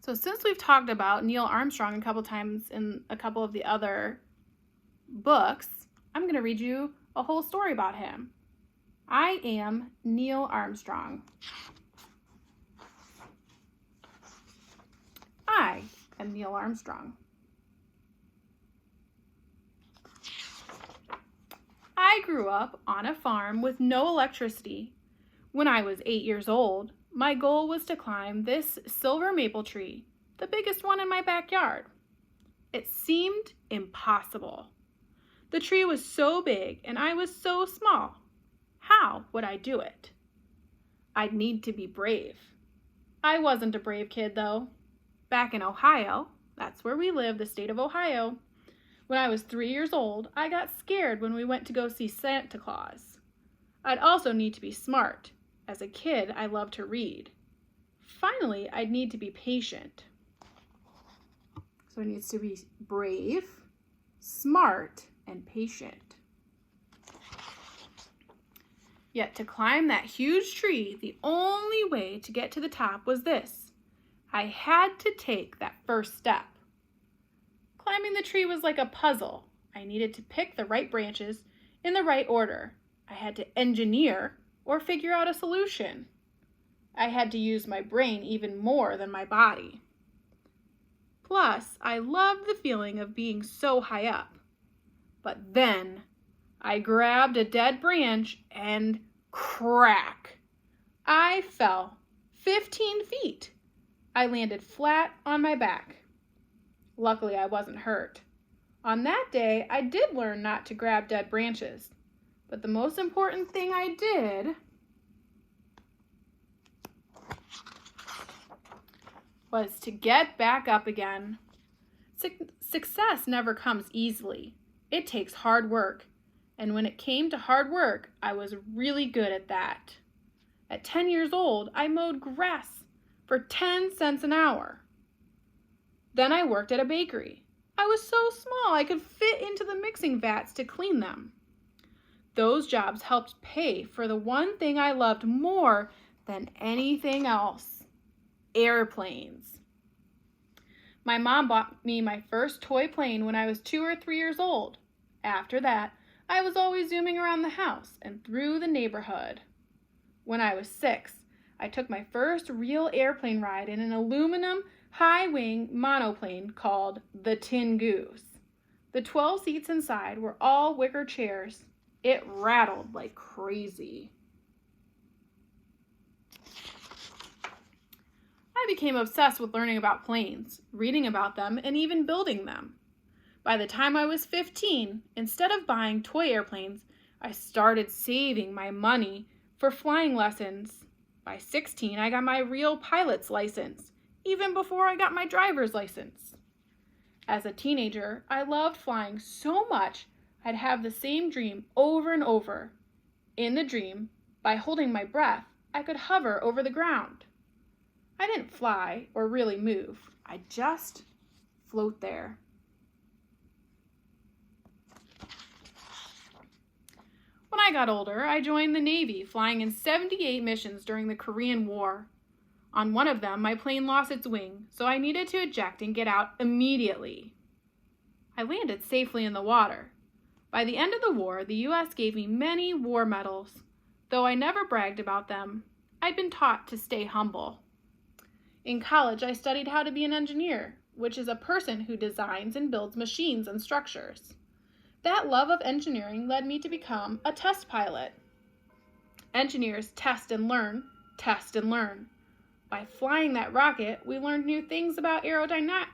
So since we've talked about Neil Armstrong a couple times in a couple of the other books, I'm going to read you a whole story about him. I am Neil Armstrong. I am Neil Armstrong. I grew up on a farm with no electricity. When I was 8 years old, my goal was to climb this silver maple tree, the biggest one in my backyard. It seemed impossible. The tree was so big and I was so small. How would I do it? I'd need to be brave. I wasn't a brave kid though. Back in Ohio, that's where we live, the state of Ohio, when I was 3 years old, I got scared when we went to go see Santa Claus. I'd also need to be smart. As a kid, I loved to read. Finally, I'd need to be patient. So it needs to be brave, smart, and patient. Yet to climb that huge tree, the only way to get to the top was this. I had to take that first step. Climbing the tree was like a puzzle. I needed to pick the right branches in the right order. I had to engineer or figure out a solution. I had to use my brain even more than my body. Plus, I loved the feeling of being so high up. But then I grabbed a dead branch and crack! I fell 15 feet. I landed flat on my back. Luckily, I wasn't hurt. On that day, I did learn not to grab dead branches. But the most important thing I did was to get back up again. Success never comes easily. It takes hard work. And when it came to hard work, I was really good at that. At 10 years old, I mowed grass for 10 cents an hour. Then I worked at a bakery. I was so small I could fit into the mixing vats to clean them. Those jobs helped pay for the one thing I loved more than anything else: airplanes. My mom bought me my first toy plane when I was 2 or 3 years old. After that, I was always zooming around the house and through the neighborhood. When I was 6, I took my first real airplane ride in an aluminum high-wing monoplane called the Tin Goose. The 12 seats inside were all wicker chairs. It rattled like crazy. I became obsessed with learning about planes, reading about them, and even building them. By the time I was 15, instead of buying toy airplanes, I started saving my money for flying lessons. By 16, I got my real pilot's license, even before I got my driver's license. As a teenager, I loved flying so much I'd have the same dream over and over. In the dream, by holding my breath, I could hover over the ground. I didn't fly or really move. I just float there. When I got older, I joined the Navy, flying in 78 missions during the Korean War. On one of them, my plane lost its wing, so I needed to eject and get out immediately. I landed safely in the water. By the end of the war, the U.S. gave me many war medals. Though I never bragged about them, I'd been taught to stay humble. In college, I studied how to be an engineer, which is a person who designs and builds machines and structures. That love of engineering led me to become a test pilot. Engineers test and learn, test and learn. By flying that rocket, we learned new things about aerodynamics,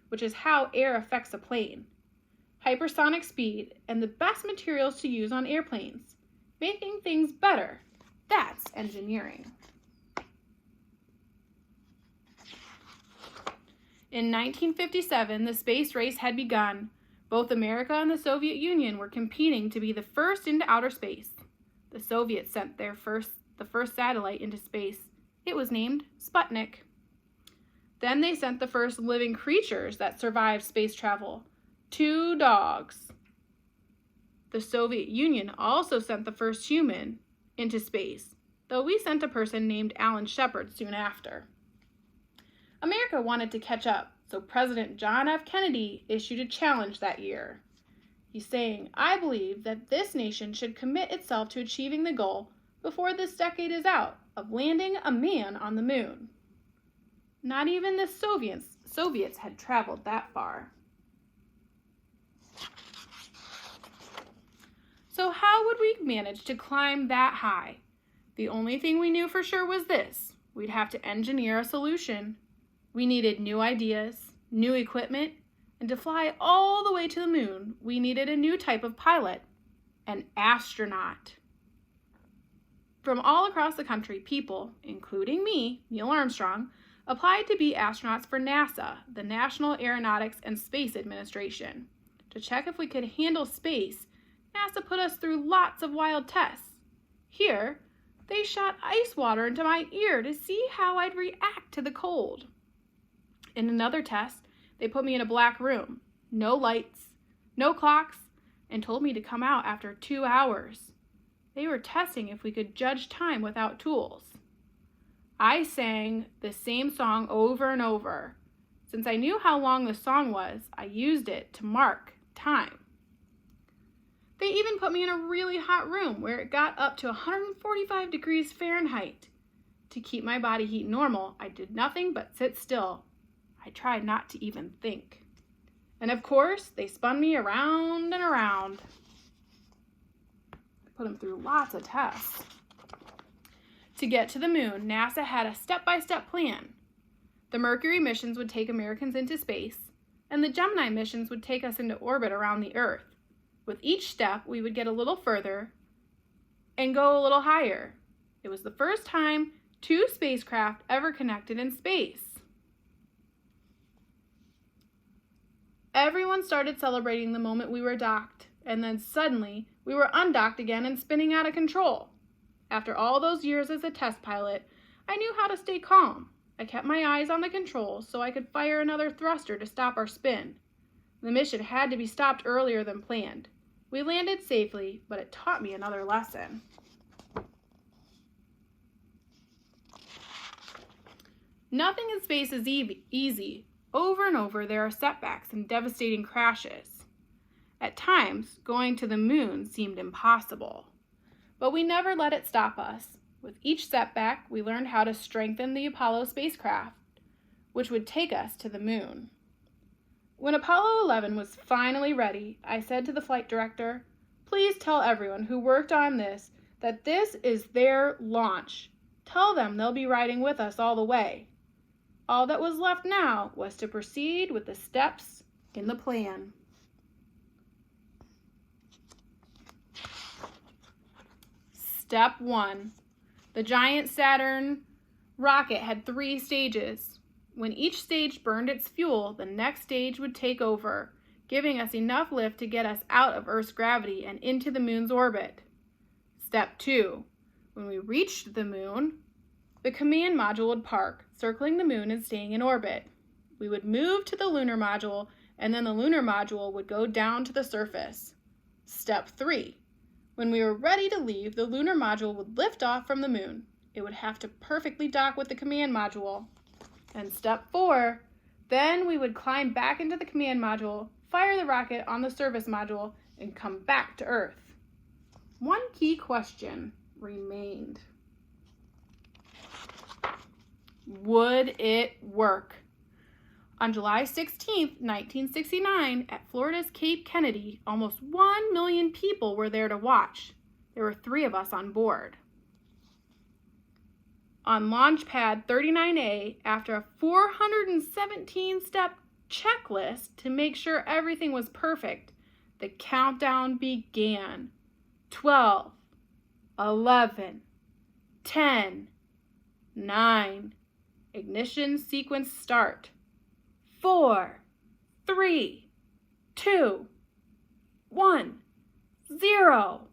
which is how air affects a plane, hypersonic speed, and the best materials to use on airplanes, making things better. That's engineering. In 1957, the space race had begun. Both America and the Soviet Union were competing to be the first into outer space. The Soviets sent the first satellite into space. It was named Sputnik. Then they sent the first living creatures that survived space travel, 2 dogs. The Soviet Union also sent the first human into space, though we sent a person named Alan Shepard soon after. America wanted to catch up, so President John F. Kennedy issued a challenge that year. He's saying, I believe that this nation should commit itself to achieving the goal before this decade is out of landing a man on the moon. Not even the Soviets had traveled that far. So how would we manage to climb that high? The only thing we knew for sure was this: we'd have to engineer a solution. We needed new ideas, new equipment, and to fly all the way to the moon, we needed a new type of pilot, an astronaut. From all across the country, people, including me, Neil Armstrong, applied to be astronauts for NASA, the National Aeronautics and Space Administration. To check if we could handle space, NASA put us through lots of wild tests. Here, they shot ice water into my ear to see how I'd react to the cold. In another test, they put me in a black room, no lights, no clocks, and told me to come out after 2 hours. They were testing if we could judge time without tools. I sang the same song over and over. Since I knew how long the song was, I used it to mark time. They even put me in a really hot room where it got up to 145 degrees Fahrenheit. To keep my body heat normal, I did nothing but sit still. I tried not to even think. And of course, they spun me around and around. I put them through lots of tests. To get to the moon, NASA had a step-by-step plan. The Mercury missions would take Americans into space, and the Gemini missions would take us into orbit around the Earth. With each step, we would get a little further and go a little higher. It was the first time 2 spacecraft ever connected in space. Everyone started celebrating the moment we were docked, and then suddenly we were undocked again and spinning out of control. After all those years as a test pilot, I knew how to stay calm. I kept my eyes on the controls so I could fire another thruster to stop our spin. The mission had to be stopped earlier than planned. We landed safely, but it taught me another lesson. Nothing in space is easy. Over and over, there are setbacks and devastating crashes. At times, going to the moon seemed impossible. But we never let it stop us. With each setback, we learned how to strengthen the Apollo spacecraft, which would take us to the moon. When Apollo 11 was finally ready, I said to the flight director, "Please tell everyone who worked on this that this is their launch. Tell them they'll be riding with us all the way." All that was left now was to proceed with the steps in the plan. Step 1. The giant Saturn rocket had 3 stages. When each stage burned its fuel, the next stage would take over, giving us enough lift to get us out of Earth's gravity and into the moon's orbit. Step 2. When we reached the moon, the command module would park, circling the moon and staying in orbit. We would move to the lunar module, and then the lunar module would go down to the surface. Step 3. When we were ready to leave, the lunar module would lift off from the moon. It would have to perfectly dock with the command module. And step 4, then we would climb back into the command module, fire the rocket on the service module, and come back to Earth. One key question remained. Would it work? On July 16, 1969, at Florida's Cape Kennedy, almost 1 million people were there to watch. There were 3 of us on board. On launch pad 39A, after a 417-step checklist to make sure everything was perfect, the countdown began. 12, 11, 10, 9, ignition sequence start. 4, 3, 2, 1, 0.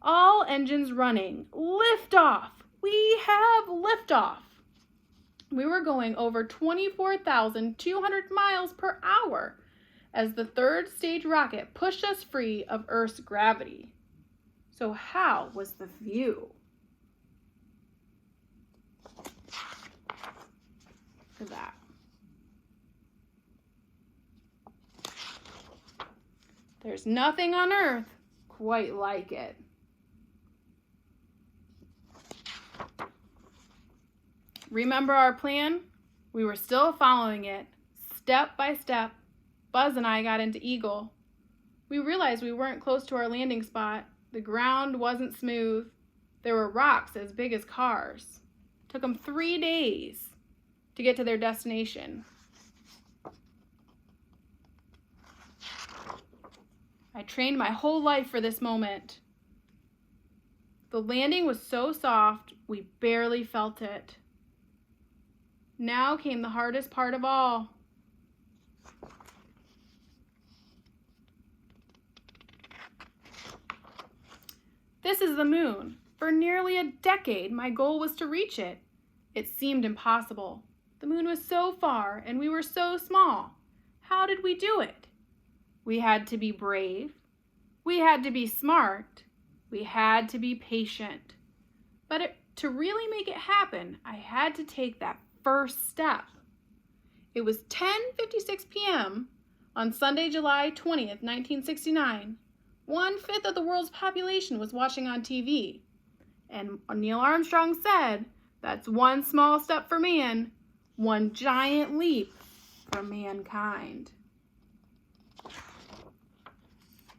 All engines running. Liftoff. We have liftoff. We were going over 24,200 miles per hour as the 3rd stage rocket pushed us free of Earth's gravity. So how was the view? Look at that. There's nothing on Earth quite like it. Remember our plan? We were still following it, step by step. Buzz and I got into Eagle. We realized we weren't close to our landing spot. The ground wasn't smooth. There were rocks as big as cars. It took them 3 days to get to their destination. I trained my whole life for this moment. The landing was so soft, we barely felt it. Now came the hardest part of all. This is the moon. For nearly a decade, my goal was to reach it. It seemed impossible. The moon was so far, and we were so small. How did we do it? We had to be brave. We had to be smart. We had to be patient. But to really make it happen, I had to take that first step. It was 10:56 p.m. on Sunday, July 20th, 1969. 1/5 of the world's population was watching on TV. And Neil Armstrong said, "That's one small step for man, one giant leap for mankind."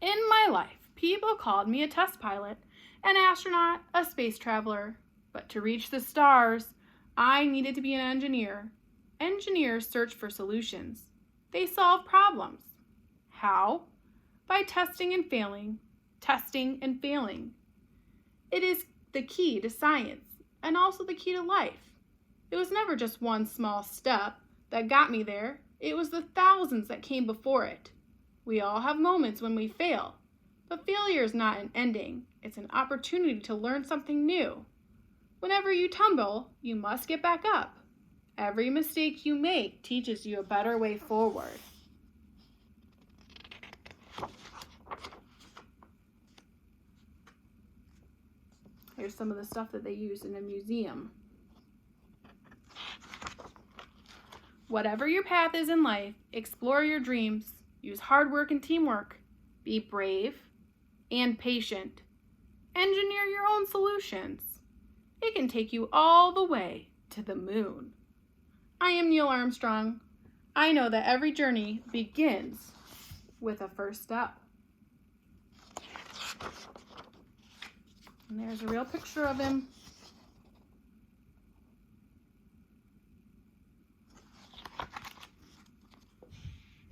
In my life, people called me a test pilot, an astronaut, a space traveler. But to reach the stars, I needed to be an engineer. Engineers search for solutions. They solve problems. How? By testing and failing, testing and failing. It is the key to science and also the key to life. It was never just one small step that got me there. It was the thousands that came before it. We all have moments when we fail, but failure is not an ending. It's an opportunity to learn something new. Whenever you tumble, you must get back up. Every mistake you make teaches you a better way forward. Here's some of the stuff that they use in a museum. Whatever your path is in life, explore your dreams. Use hard work and teamwork. Be brave and patient. Engineer your own solutions. It can take you all the way to the moon. I am Neil Armstrong. I know that every journey begins with a first step. And there's a real picture of him.